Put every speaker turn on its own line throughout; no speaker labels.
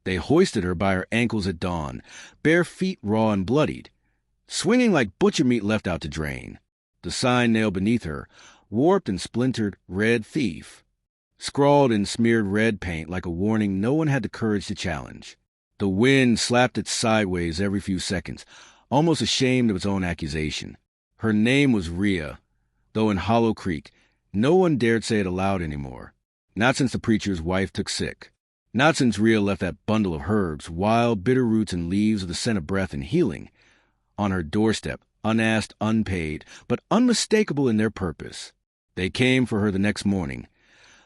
They hoisted her by her ankles at dawn, bare feet raw and bloodied, swinging like butcher meat left out to drain. The sign nailed beneath her, warped and splintered, "Red Thief," scrawled in smeared red paint like a warning no one had the courage to challenge. The wind slapped it sideways every few seconds, almost ashamed of its own accusation. Her name was Rhea, though in Hollow Creek, no one dared say it aloud anymore. Not since the preacher's wife took sick. Not since Rhea left that bundle of herbs, wild, bitter roots and leaves with the scent of breath and healing, on her doorstep, unasked, unpaid, but unmistakable in their purpose. They came for her the next morning,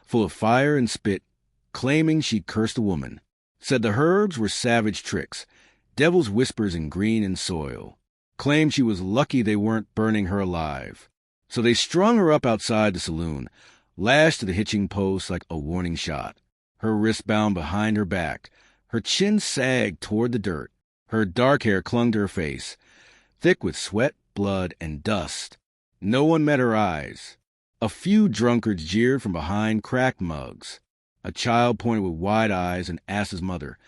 full of fire and spit, claiming she'd cursed a woman. Said the herbs were savage tricks, devil's whispers in green and soil. Claimed she was lucky they weren't burning her alive. So they strung her up outside the saloon, lashed to the hitching post like a warning shot. Her wrists bound behind her back, her chin sagged toward the dirt. Her dark hair clung to her face, thick with sweat, blood, and dust. No one met her eyes. A few drunkards jeered from behind cracked mugs. A child pointed with wide eyes and asked his mother,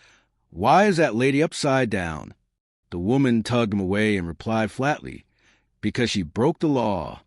"Why is that lady upside down?" The woman tugged him away and replied flatly, "Because she broke the law."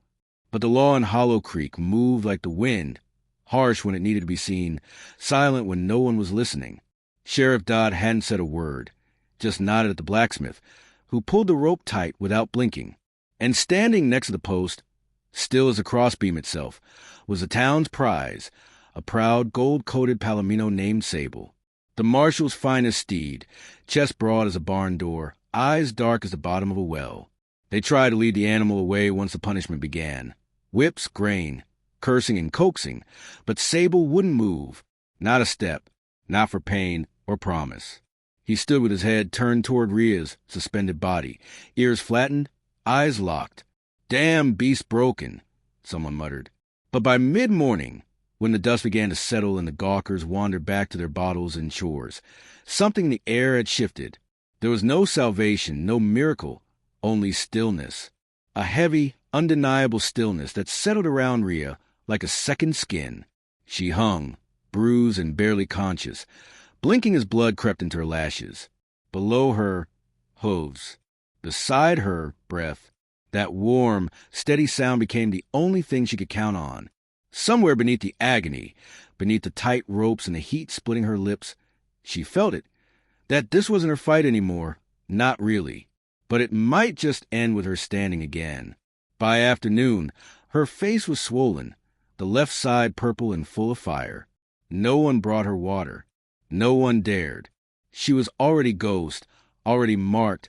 But the law in Hollow Creek moved like the wind, harsh when it needed to be seen, silent when no one was listening. Sheriff Dodd hadn't said a word, just nodded at the blacksmith, who pulled the rope tight without blinking. And standing next to the post, still as the crossbeam itself, was the town's prize, a proud gold-coated palomino named Sable. The marshal's finest steed, chest broad as a barn door, eyes dark as the bottom of a well. They tried to lead the animal away once the punishment began. Whips, grain, cursing and coaxing, but Sable wouldn't move, not a step, not for pain or promise. He stood with his head turned toward Rhea's suspended body, ears flattened, eyes locked. "Damn beast broken," someone muttered. But by mid-morning, when the dust began to settle and the gawkers wandered back to their bottles and chores, something in the air had shifted. There was no salvation, no miracle, only stillness. A heavy, undeniable stillness that settled around Rhea like a second skin. She hung, bruised and barely conscious, blinking as blood crept into her lashes. Below her, hooves. Beside her, breath. That warm, steady sound became the only thing she could count on. Somewhere beneath the agony, beneath the tight ropes and the heat splitting her lips, she felt it, that this wasn't her fight anymore, not really. But it might just end with her standing again. By afternoon, her face was swollen, the left side purple and full of fire. No one brought her water. No one dared. She was already ghost, already marked,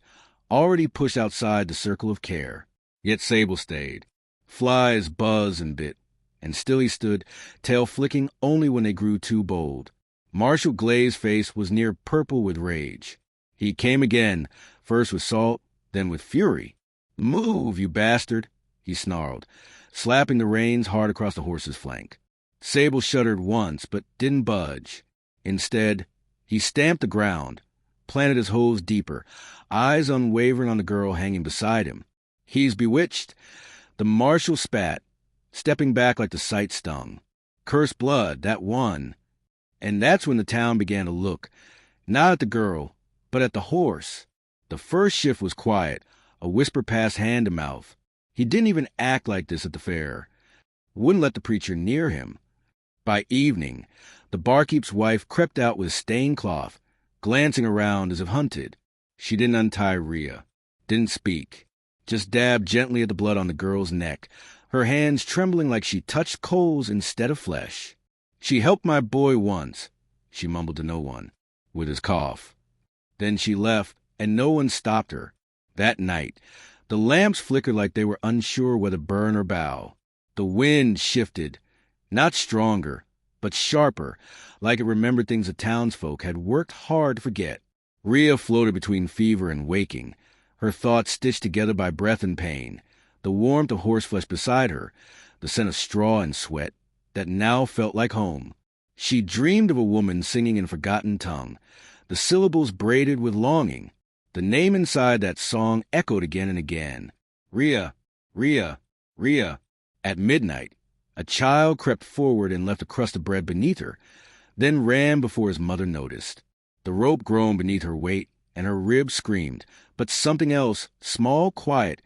already pushed outside the circle of care. Yet Sable stayed. Flies buzzed and bit, and still he stood, tail flicking only when they grew too bold. Marshal Glay's face was near purple with rage. He came again, first with salt, then with fury. "Move, you bastard," he snarled, slapping the reins hard across the horse's flank. Sable shuddered once, but didn't budge. Instead, he stamped the ground, planted his hooves deeper, eyes unwavering on the girl hanging beside him. "He's bewitched." The marshal spat, stepping back like the sight stung. Cursed blood, that one. And that's when the town began to look, not at the girl, but at the horse. The first shift was quiet, a whisper passed hand to mouth. He didn't even act like this at the fair. Wouldn't let the preacher near him. By evening, the barkeep's wife crept out with stained cloth, glancing around as if hunted. She didn't untie Rhea, didn't speak, just dabbed gently at the blood on the girl's neck, her hands trembling like she touched coals instead of flesh. "She helped my boy once," she mumbled to no one, with his cough. Then she left, and no one stopped her. That night, the lamps flickered like they were unsure whether burn or bow. The wind shifted, not stronger, but sharper, like it remembered things the townsfolk had worked hard to forget. Rhea floated between fever and waking, her thoughts stitched together by breath and pain, the warmth of horseflesh beside her, the scent of straw and sweat that now felt like home. She dreamed of a woman singing in a forgotten tongue, the syllables braided with longing. The name inside that song echoed again and again. Rhea, Rhea, Rhea. At midnight, a child crept forward and left a crust of bread beneath her, then ran before his mother noticed. The rope groaned beneath her weight, and her ribs screamed, but something else, small, quiet,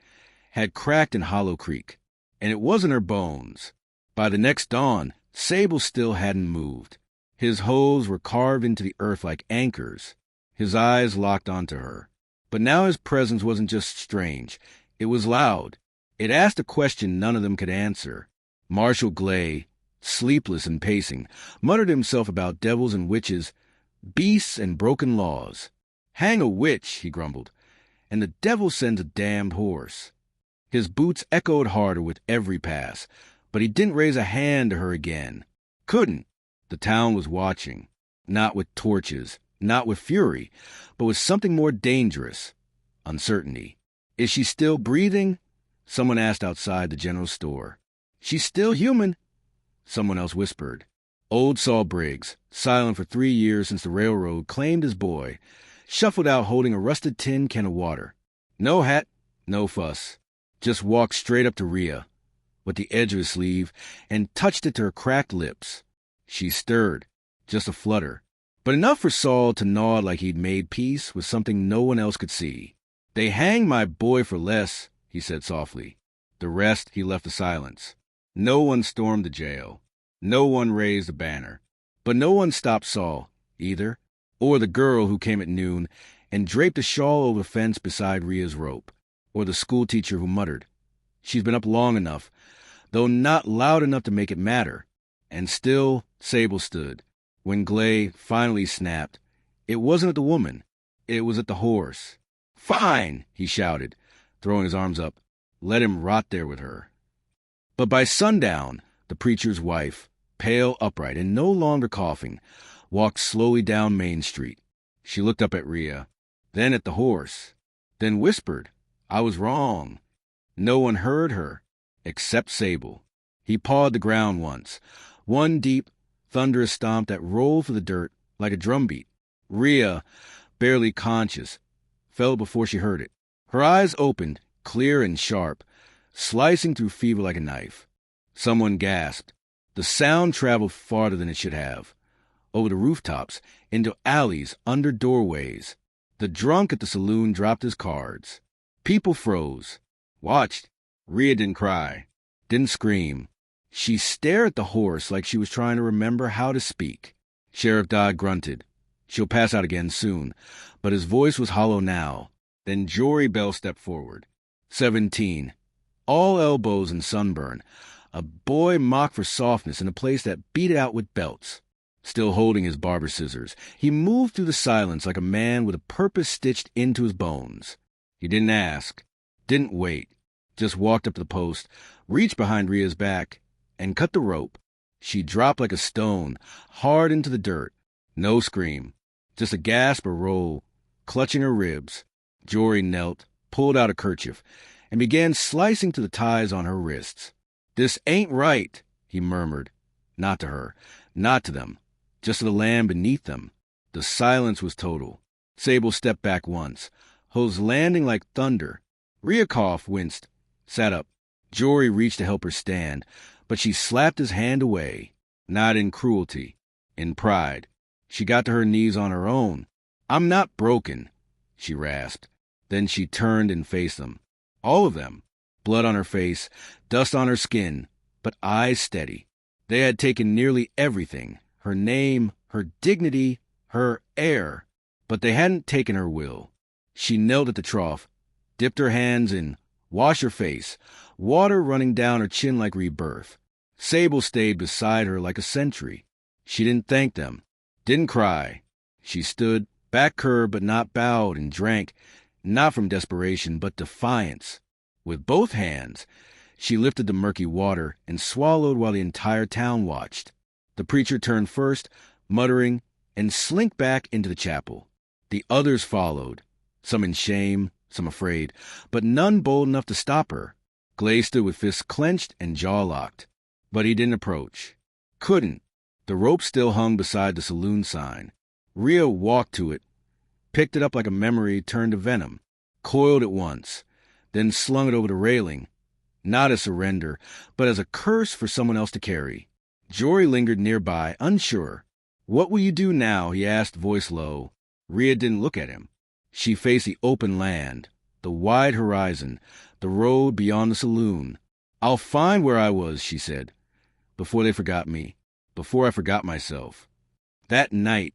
had cracked in Hollow Creek, and it wasn't her bones. By the next dawn, Sable still hadn't moved. His hooves were carved into the earth like anchors. His eyes locked onto her. But now his presence wasn't just strange. It was loud. It asked a question none of them could answer. Marshal Glay, sleepless and pacing, muttered to himself about devils and witches, beasts and broken laws. "Hang a witch," he grumbled, "and the devil sends a damned horse." His boots echoed harder with every pass, but he didn't raise a hand to her again. Couldn't. The town was watching, not with torches, not with fury, but with something more dangerous, uncertainty. "Is she still breathing?" Someone asked outside the general store. "She's still human," someone else whispered. Old Saul Briggs, silent for 3 years since the railroad claimed his boy, shuffled out holding a rusted tin can of water. No hat, no fuss. Just walked straight up to Rhea, with the edge of his sleeve, and touched it to her cracked lips. She stirred, just a flutter, but enough for Saul to nod like he'd made peace with something no one else could see. "They hang my boy for less," he said softly. The rest he left to silence. No one stormed the jail. No one raised a banner. But no one stopped Saul, either, or the girl who came at noon and draped a shawl over the fence beside Rhea's rope, or the schoolteacher who muttered, "She's been up long enough," though not loud enough to make it matter. And still Sable stood. When Glay finally snapped, it wasn't at the woman. It was at the horse. "Fine!" he shouted, throwing his arms up. Let him rot there with her. But by sundown, the preacher's wife, pale, upright, and no longer coughing, walked slowly down Main Street. She looked up at Rhea, then at the horse, then whispered, "I was wrong." No one heard her, except Sable. He pawed the ground once, one deep, thunderous stomp that rolled through the dirt like a drumbeat. Rhea, barely conscious, fell before she heard it. Her eyes opened, clear and sharp, slicing through fever like a knife. Someone gasped. The sound traveled farther than it should have, over the rooftops, into alleys, under doorways. The drunk at the saloon dropped his cards. People froze, watched. Rhea didn't cry, didn't scream. She stared at the horse like she was trying to remember how to speak. Sheriff Dodd grunted. "She'll pass out again soon," but his voice was hollow now. Then Jory Bell stepped forward. 17, all elbows and sunburn, a boy mocked for softness in a place that beat it out with belts. Still holding his barber scissors, he moved through the silence like a man with a purpose stitched into his bones. He didn't ask, didn't wait, just walked up to the post, reached behind Rhea's back, and cut the rope. She dropped like a stone, hard into the dirt. No scream, just a gasp or roll, clutching her ribs. Jory knelt, pulled out a kerchief, and began slicing to the ties on her wrists. "This ain't right," he murmured. Not to her, not to them, just to the land beneath them. The silence was total. Sable stepped back once, hooves landing like thunder. Rhea coughed, winced, sat up. Jory reached to help her stand, but she slapped his hand away, not in cruelty, in pride. She got to her knees on her own. "I'm not broken," she rasped. Then she turned and faced them. All of them. Blood on her face, dust on her skin, but eyes steady. They had taken nearly everything, her name, her dignity, her air, but they hadn't taken her will. She knelt at the trough, dipped her hands in, washed her face, water running down her chin like rebirth. Sable stayed beside her like a sentry. She didn't thank them, didn't cry. She stood, back curved but not bowed, and drank, not from desperation, but defiance. With both hands, she lifted the murky water and swallowed while the entire town watched. The preacher turned first, muttering, and slinked back into the chapel. The others followed, some in shame, some afraid, but none bold enough to stop her. Glay stood with fists clenched and jaw locked, but he didn't approach. Couldn't. The rope still hung beside the saloon sign. Rhea walked to it, picked it up like a memory turned to venom, coiled it once, then slung it over the railing, not as surrender, but as a curse for someone else to carry. Jory lingered nearby, unsure. "What will you do now?" he asked, voice low. Rhea didn't look at him. She faced the open land, the wide horizon, the road beyond the saloon. "I'll find where I was," she said, "before they forgot me, before I forgot myself." That night,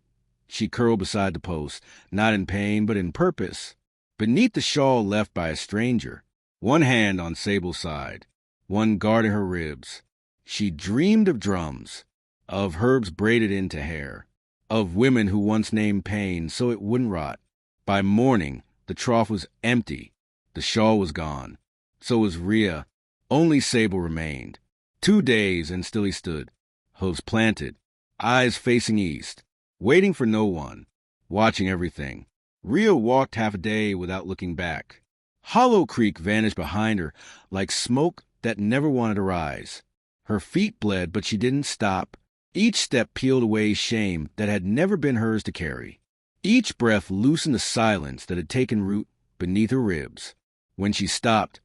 she curled beside the post, not in pain, but in purpose. Beneath the shawl left by a stranger, one hand on Sable's side, one guarding her ribs, she dreamed of drums, of herbs braided into hair, of women who once named pain so it wouldn't rot. By morning, the trough was empty. The shawl was gone. So was Rhea. Only Sable remained. 2 days, and still he stood, hooves planted, eyes facing east, waiting for no one, watching everything. Rhea walked half a day without looking back. Hollow Creek vanished behind her like smoke that never wanted to rise. Her feet bled, but she didn't stop. Each step peeled away shame that had never been hers to carry. Each breath loosened the silence that had taken root beneath her ribs. When she stopped,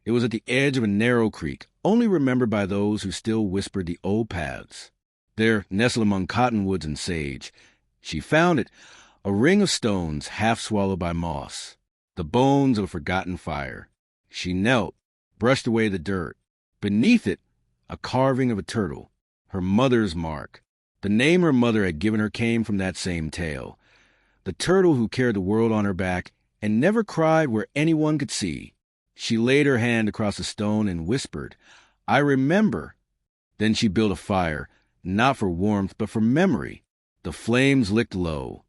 it was at the edge of a narrow creek, only remembered by those who still whispered the old paths. There, nestled among cottonwoods and sage, she found it, a ring of stones half swallowed by moss, the bones of a forgotten fire. She knelt, brushed away the dirt. Beneath it, a carving of a turtle, her mother's mark. The name her mother had given her came from that same tale. The turtle who carried the world on her back and never cried where anyone could see. She laid her hand across the stone and whispered, "I remember." Then she built a fire, not for warmth, but for memory. The flames licked low,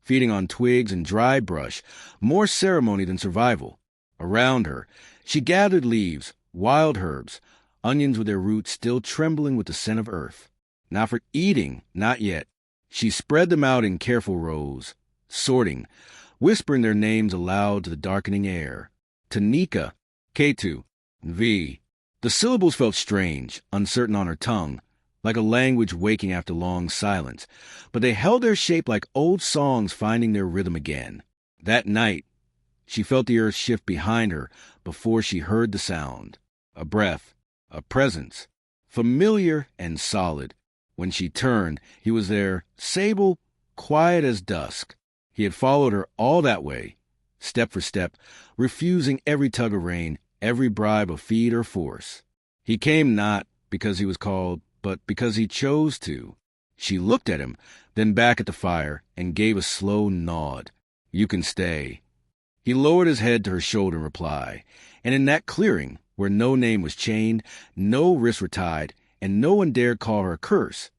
feeding on twigs and dried brush, more ceremony than survival. Around her, she gathered leaves, wild herbs, onions with their roots still trembling with the scent of earth. Not for eating, not yet. She spread them out in careful rows, sorting, whispering their names aloud to the darkening air. Tanika, Ketu, V. The syllables felt strange, uncertain on her tongue, like a language waking after long silence, but they held their shape like old songs finding their rhythm again. That night, she felt the earth shift behind her before she heard the sound. A breath, a presence, familiar and solid. When she turned, he was there, Sable, quiet as dusk. He had followed her all that way, step for step, refusing every tug of rein, every bribe of feed or force. He came not because he was called, but because he chose to. She looked at him, then back at the fire, and gave a slow nod. "You can stay." He lowered his head to her shoulder in reply, and in that clearing, where no name was chained, no wrists were tied, and no one dared call her a curse,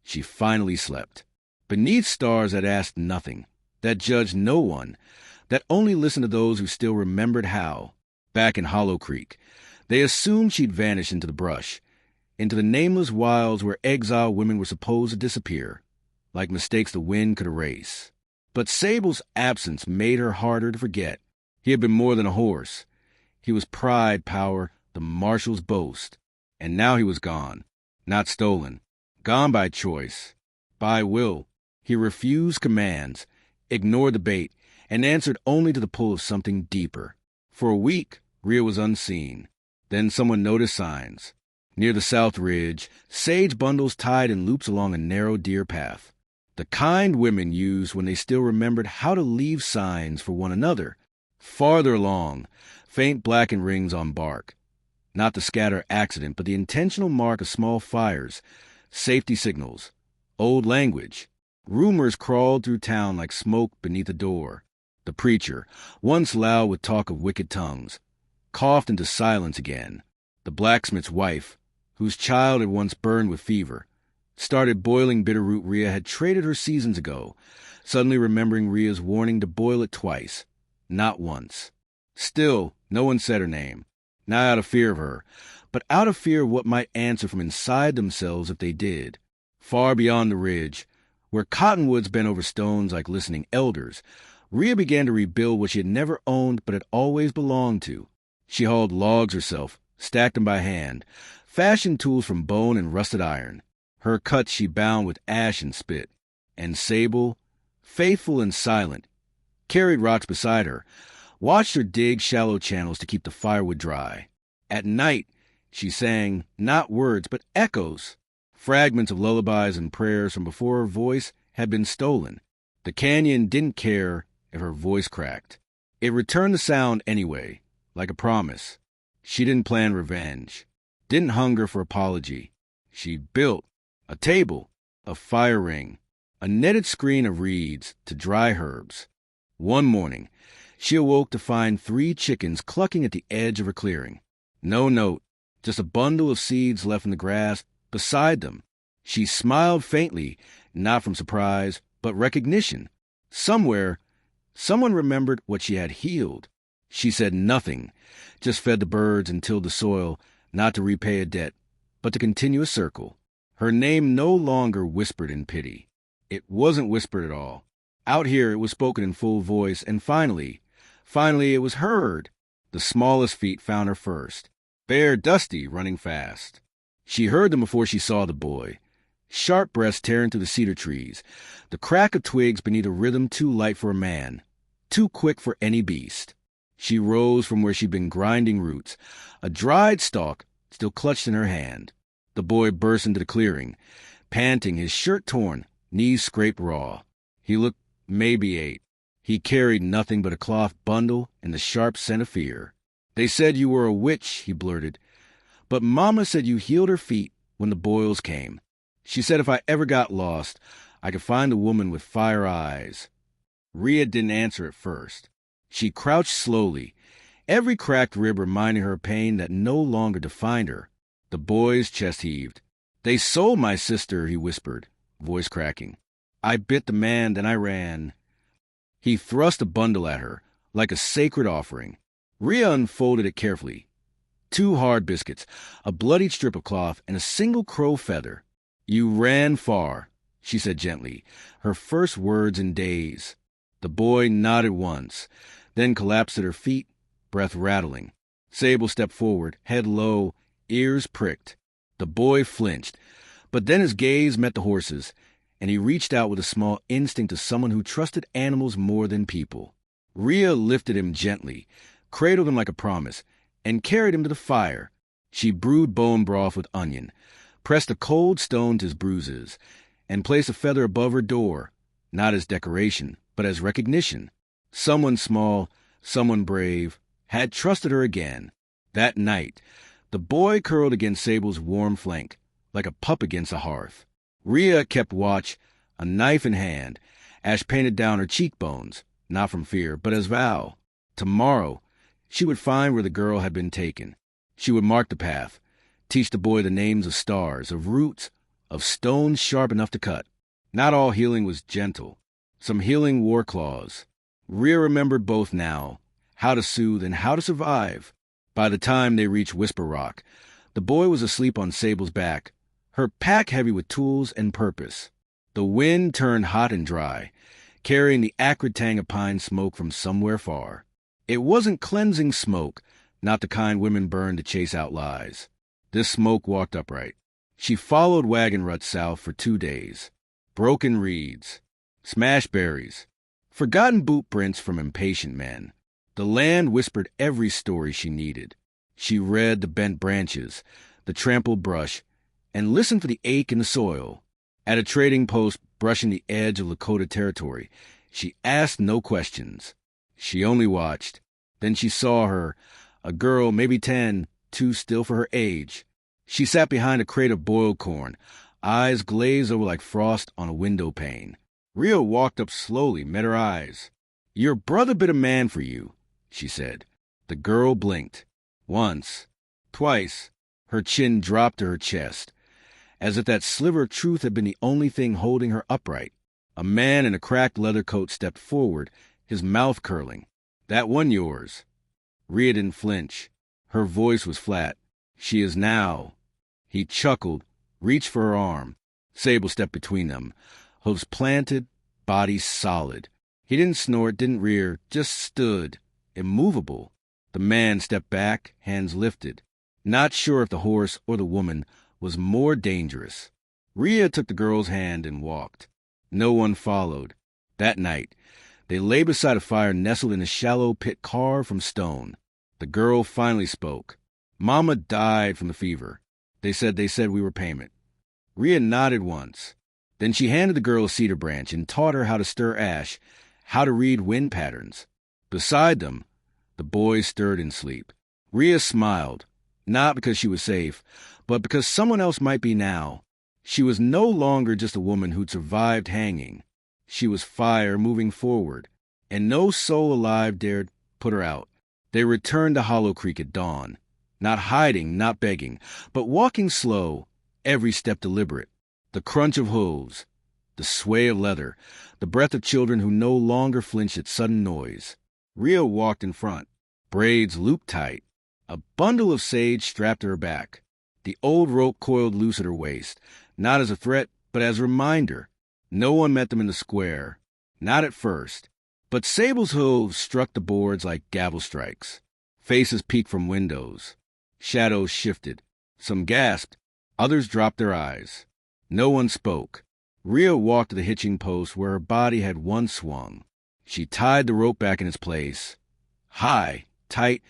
she finally slept. Beneath stars that asked nothing, that judged no one, that only listened to those who still remembered how. Back in Hollow Creek, they assumed she'd vanished into the brush, into the nameless wilds where exiled women were supposed to disappear, like mistakes the wind could erase. But Sable's absence made her harder to forget. He had been more than a horse. He was pride, power, the marshal's boast. And now he was gone, not stolen, gone by choice, by will. He refused commands, ignored the bait, and answered only to the pull of something deeper. For a week, Rhea was unseen. Then someone noticed signs. Near the south ridge, sage bundles tied in loops along a narrow deer path. The kind women used when they still remembered how to leave signs for one another. Farther along, faint blackened rings on bark. Not the scatter accident, but the intentional mark of small fires, safety signals, old language. Rumors crawled through town like smoke beneath a door. The preacher, once loud with talk of wicked tongues, coughed into silence again. The blacksmith's wife, whose child had once burned with fever, started boiling bitter root Rhea had traded her seasons ago, suddenly remembering Rhea's warning to boil it twice, not once. Still, no one said her name, not out of fear of her, but out of fear of what might answer from inside themselves if they did. Far beyond the ridge, where cottonwoods bent over stones like listening elders, Rhea began to rebuild what she had never owned but had always belonged to. She hauled logs herself, stacked them by hand, fashioned tools from bone and rusted iron. Her cuts she bound with ash and spit. And Sable, faithful and silent, carried rocks beside her, watched her dig shallow channels to keep the firewood dry. At night, she sang not words but echoes, fragments of lullabies and prayers from before her voice had been stolen. The canyon didn't care if her voice cracked. It returned the sound anyway, like a promise. She didn't plan revenge, didn't hunger for apology. She built a table, a fire ring, a netted screen of reeds to dry herbs. One morning, she awoke to find 3 chickens clucking at the edge of her clearing. No note, just a bundle of seeds left in the grass beside them. She smiled faintly, not from surprise, but recognition. Somewhere, someone remembered what she had healed. She said nothing, just fed the birds and tilled the soil, not to repay a debt, but to continue a circle. Her name no longer whispered in pity. It wasn't whispered at all. Out here it was spoken in full voice, and finally it was heard. The smallest feet found her first. Bear Dusty running fast. She heard them before she saw the boy. Sharp breaths tearing through the cedar trees, the crack of twigs beneath a rhythm too light for a man, too quick for any beast. She rose from where she'd been grinding roots, a dried stalk still clutched in her hand. The boy burst into the clearing, panting, his shirt torn, knees scraped raw. He looked maybe 8. He carried nothing but a cloth bundle and the sharp scent of fear. "They said you were a witch," he blurted, "but Mama said you healed her feet when the boils came. She said if I ever got lost, I could find a woman with fire eyes." Rhea didn't answer at first. She crouched slowly, every cracked rib reminding her of pain that no longer defined her. The boy's chest heaved. "They sold my sister," he whispered, voice cracking. "I bit the man, then I ran." He thrust a bundle at her, like a sacred offering. Rhea unfolded it carefully. 2 hard biscuits, a bloodied strip of cloth, and a single crow feather. "You ran far," she said gently, her first words in days. The boy nodded once, then collapsed at her feet, breath rattling. Sable stepped forward, head low, ears pricked. The boy flinched, but then his gaze met the horse's, and he reached out with a small instinct of someone who trusted animals more than people. Rhea lifted him gently, cradled him like a promise, and carried him to the fire. She brewed bone broth with onion, pressed a cold stone to his bruises, and placed a feather above her door, not as decoration, but as recognition. Someone small, someone brave, had trusted her again. That night, the boy curled against Sable's warm flank, like a pup against a hearth. Rhea kept watch, a knife in hand, ash painted down her cheekbones, not from fear, but as vow. Tomorrow, she would find where the girl had been taken. She would mark the path, teach the boy the names of stars, of roots, of stones sharp enough to cut. Not all healing was gentle. Some healing wore claws. Rhea remembered both now, how to soothe and how to survive. By the time they reached Whisper Rock, the boy was asleep on Sable's back, her pack heavy with tools and purpose. The wind turned hot and dry, carrying the acrid tang of pine smoke from somewhere far. It wasn't cleansing smoke, not the kind women burn to chase out lies. This smoke walked upright. She followed wagon ruts south for 2 days. Broken reeds, smashed berries, forgotten boot prints from impatient men. The land whispered every story she needed. She read the bent branches, the trampled brush, and listened for the ache in the soil. At a trading post brushing the edge of Lakota territory, she asked no questions. She only watched. Then she saw her, a girl maybe 10, too still for her age. She sat behind a crate of boiled corn, eyes glazed over like frost on a window pane. Rhea walked up slowly, met her eyes. "Your brother bit a man for you," she said. The girl blinked. Once, twice, her chin dropped to her chest, as if that sliver of truth had been the only thing holding her upright. A man in a cracked leather coat stepped forward, his mouth curling. "That one yours?" Rhea didn't flinch. Her voice was flat. "She is now." He chuckled, reached for her arm. Sable stepped between them, hooves planted, body solid. He didn't snort, didn't rear, just stood, immovable. The man stepped back, hands lifted, not sure if the horse or the woman was more dangerous. Rhea took the girl's hand and walked. No one followed. That night, they lay beside a fire nestled in a shallow pit carved from stone. The girl finally spoke. "Mama died from the fever. They said we were payment." Rhea nodded once. Then she handed the girl a cedar branch and taught her how to stir ash, how to read wind patterns. Beside them, the boys stirred in sleep. Rhea smiled, not because she was safe, but because someone else might be now. She was no longer just a woman who'd survived hanging. She was fire moving forward, and no soul alive dared put her out. They returned to Hollow Creek at dawn, not hiding, not begging, but walking slow, every step deliberate. The crunch of hooves, the sway of leather, the breath of children who no longer flinched at sudden noise. Rhea walked in front, braids looped tight, a bundle of sage strapped to her back. The old rope coiled loose at her waist, not as a threat, but as a reminder. No one met them in the square, not at first. But Sable's hooves struck the boards like gavel strikes. Faces peeked from windows. Shadows shifted. Some gasped. Others dropped their eyes. No one spoke. Rhea walked to the hitching post where her body had once swung. She tied the rope back in its place. High, tight,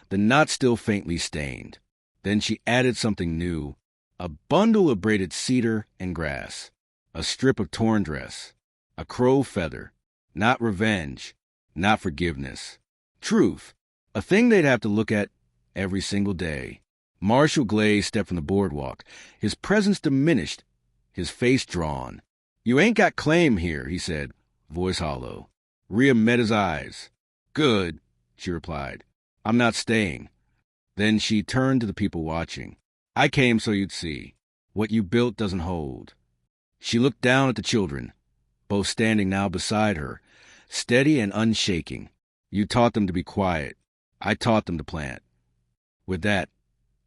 the knot still faintly stained. Then she added something new. A bundle of braided cedar and grass. A strip of torn dress. A crow feather. Not revenge. Not forgiveness. Truth. A thing they'd have to look at every single day. Marshall Glaze stepped from the boardwalk, his presence diminished, his face drawn. "You ain't got claim here," he said, voice hollow. Rhea met his eyes. "Good," she replied. "I'm not staying." Then she turned to the people watching. "I came so you'd see. What you built doesn't hold." She looked down at the children, both standing now beside her, steady and unshaking. "You taught them to be quiet. I taught them to plant." With that,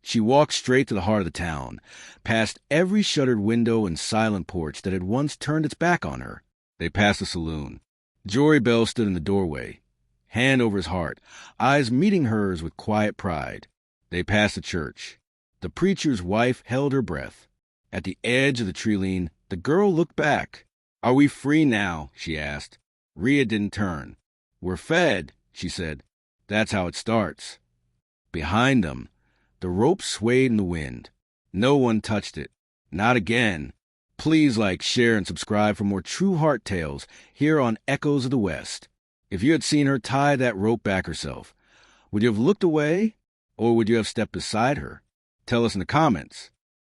she walked straight to the heart of the town, past every shuttered window and silent porch that had once turned its back on her. They passed the saloon. Jory Bell stood in the doorway, hand over his heart, eyes meeting hers with quiet pride. They passed the church. The preacher's wife held her breath. At the edge of the tree-line, the girl looked back. "Are we free now?" she asked. Rhea didn't turn. "We're fed," she said. "That's how it starts." Behind them, the rope swayed in the wind. No one touched it. Not again. Please like, share, and subscribe for more true heart tales here on Echoes of the West. If you had seen her tie that rope back herself, would you have looked away, or would you have stepped beside her? Tell us in the comments.